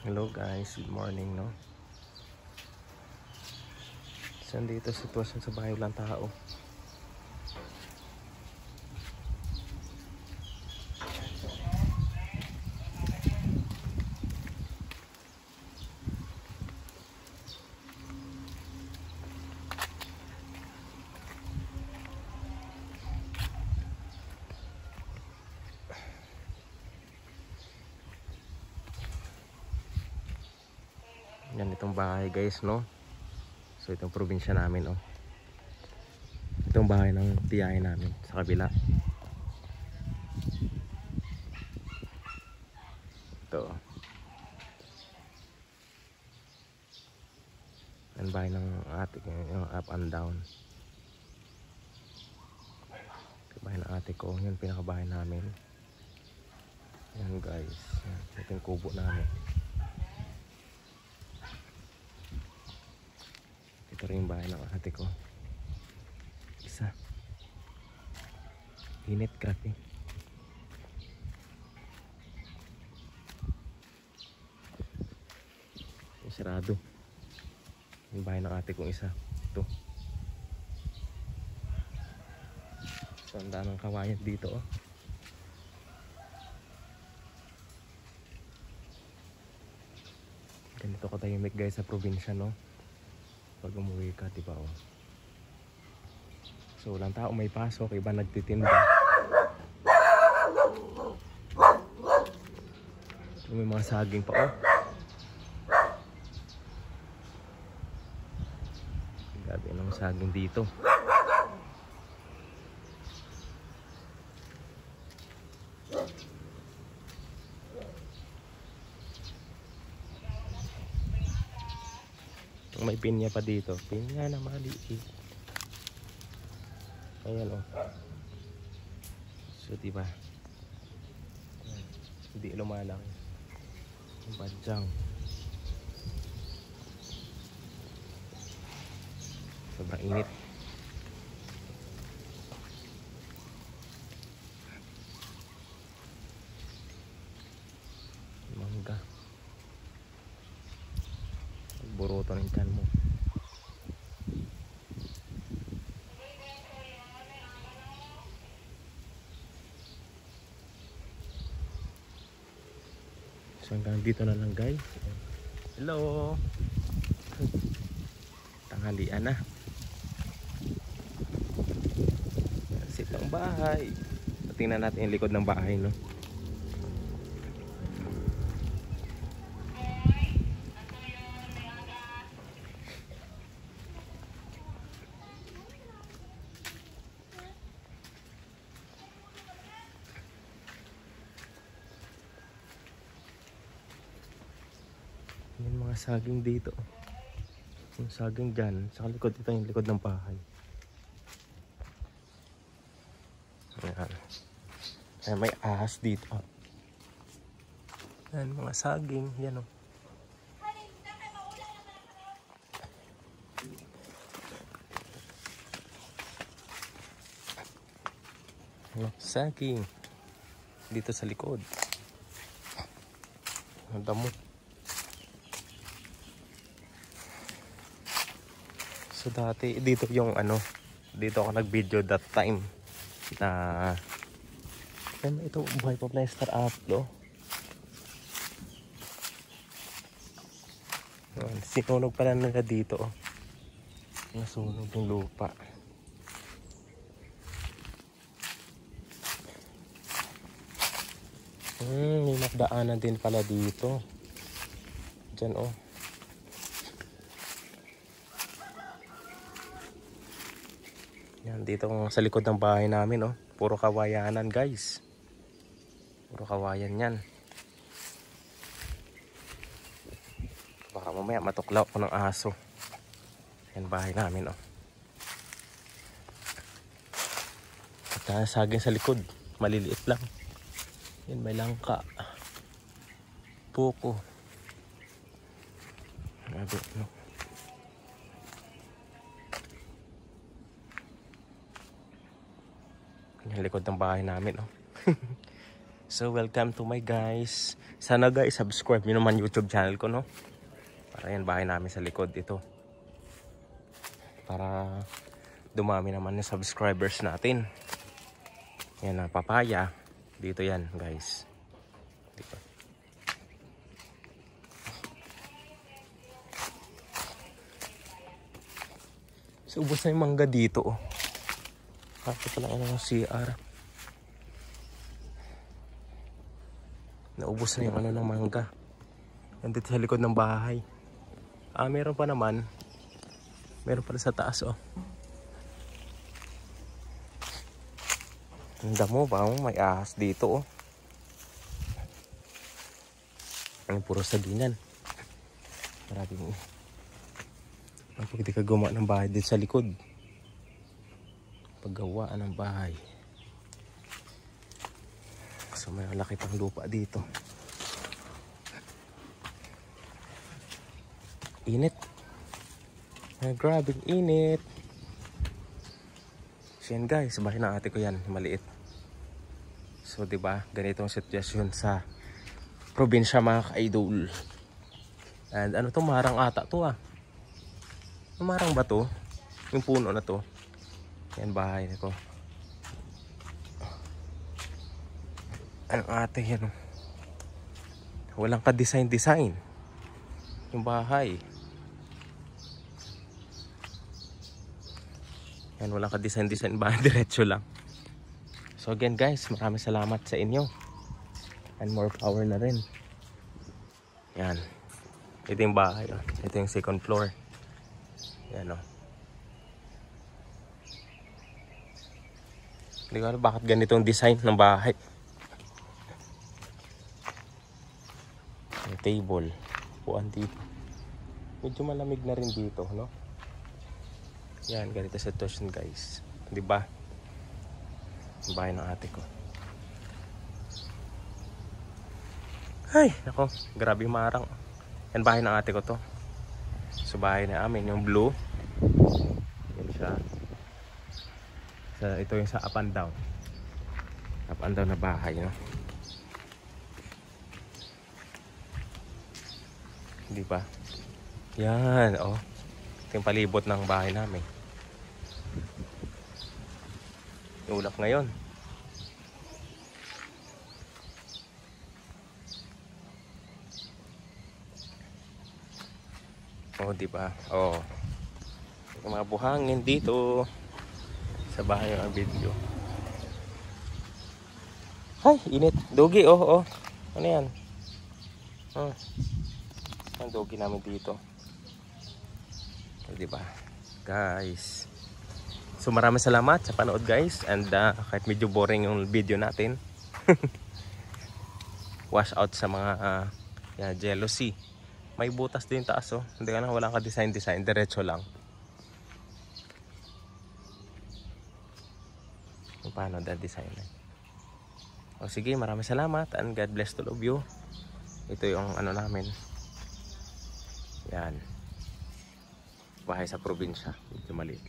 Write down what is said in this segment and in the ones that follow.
Hello guys, good morning no. Saan dito sitwasyon sa bahay, walang tao. Yan itong bahay guys no. So itong probinsya namin oh. Itong bahay ng tiyahin namin sa kabila. Ito. Ang bahay ng ate ko, yung up and down. Ito bahay ng ate ko, yun pinakabahay namin. Yan guys, ito yung kubo namin. Ito rin yung bahay ng ate ko. Isa. Init, grabe. Yung sarado. Yung bahay ng ate kong isa. Ito. So, ang daming kawayan dito oh. Ganito katahimik guys sa probinsya no. Pag umuwi ka, diba oh. So walang tao, may pasok, iba nagtitinda. May mga saging pa oh. Grabe ng saging dito. May pinya pa dito. Pinya na maliit. Ayan oh. So diba? Ayan. Hindi lumalaki. Yung badyang. Sobrang init. Mangga. Buruto ng tiyan mo. So hanggang dito na lang guys. Hello. Tanghalian na. Sitang bahay. Tingnan natin yung likod ng bahay no. Yung mga saging dito. Yung saging dyan. Sa likod ito yung likod ng bahay. Ayan. Ayan, may ahas dito. Ayan mga saging. Yan o. Saging. Dito sa likod. Ang damo. So dati dito yung ano, dito ako nag-video that time na ito buhay pa plaster uplo. Sinunog pala nila dito oh. Nasunog yung lupa. May makdaanan din pala dito. Diyan oh. Yan, dito sa likod ng bahay namin oh. Puro kawayanan guys. Puro kawayan yan. Baka mamaya matuklaw ko ng aso. Yan bahay namin oh. At saging sa likod. Maliliit lang. Yan may langka. Puko. Grabe no. Yung likod ng bahay namin oh. So welcome to my guys. Sana guys subscribe nyo naman YouTube channel ko, no? Para yan bahay namin sa likod ito. Para dumami naman yung subscribers natin. Yan na papaya. Dito yan guys. Dito. So ubos na yung mangga dito, oh. Kapit pa lang ng CR. Naubos na yung ano ng mangga. Nandito sa likod ng bahay. Meron pa naman. Meron pa sa taas, oh. Ang damo ba? May ahas dito, oh. Ang puro saginan. Maraming. Pag di ka gumawa ng bahay dito sa likod. Paggawaan ng bahay. So may laki pang lupa dito. Init. Grabing init. So yan guys, bahay ng ate ko yan, maliit. So 'di ba, ganito ang sitwasyon sa probinsya mga ka-idol. And ano to, marang ata to ah. Marang ba to? Yung puno na to. Yan bahay nito. Ano ate yan, oh. Walang ka-design yung bahay. Yan, walang ka-design bahay, diretso lang. So again guys, maraming salamat sa inyo. And more power na rin. Yan. Ito yung bahay, oh. Ito yung second floor. Yan, oh. Hindi ko alam bakit ganitong design ng bahay. Yung table. Puan dito. Medyo malamig na rin dito, no? Yan, ganito situation guys. Di ba? Yung bahay ng ate ko. Ay, nako. Grabe marang. Yan bahay ng ate ko to. So bahay na amin, yung blue. Yan siya. So, ito yung sa up and down. Up and down na bahay, no? Di ba? Yan, oh. Ito yung palibot ng bahay namin. Yung ulap ngayon. Oh, di ba? Oh. Yung mga buhangin dito sa bahay ng video. Ay, init. Dogi, oh, oh. Ano yan? Ang dogi namin dito. Oh, di ba? Guys. So maraming salamat sa panood guys. And kahit medyo boring yung video natin. Wash out sa mga jealousy. May butas din taas, oh. Hindi ka na, wala ka design. Diretso lang. Paano the design? O sige, maraming salamat and God bless to all of you. Ito yung ano namin. Yan. Bahay sa probinsya. Medyo maliit.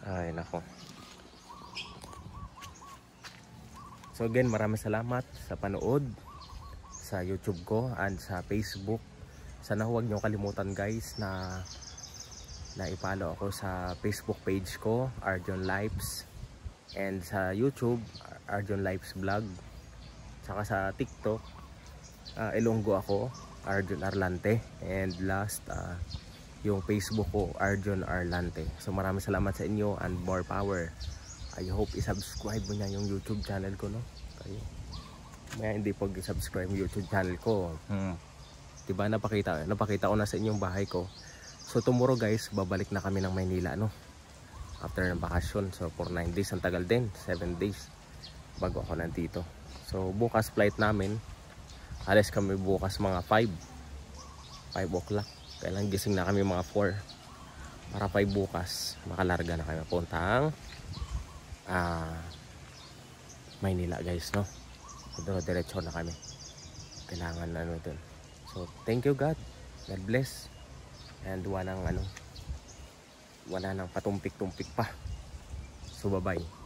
Ay, nako. So again, maraming salamat sa panood sa YouTube ko and sa Facebook. Sana huwag nyo kalimutan guys na i-follow ako sa Facebook page ko, Arjon Lives, and sa YouTube, Arjon Lives Vlog. Saka sa TikTok, Ilonggo ako, Arjon Arlante, and last yung Facebook ko, Arjon Arlante. So maraming salamat sa inyo and more power. I hope i-subscribe mo niya yung YouTube channel ko, no? Kayo. May hindi pag-subscribe yung YouTube channel ko. Diba, napakita ko na sa inyong bahay ko. So tomorrow guys, babalik na kami ng Maynila, no? After ng bakasyon. So for 9 days, ang tagal din, 7 days bago ako nandito. So bukas flight namin. Alis kami bukas mga 5 o'clock. Kailan gising na kami mga 4 para 5 bukas makalarga na kami puntang Maynila guys, no? Diretso na kami. Kailangan ano dun. So thank you God. God bless. And wala nang patumpik-tumpik pa. So bye bye.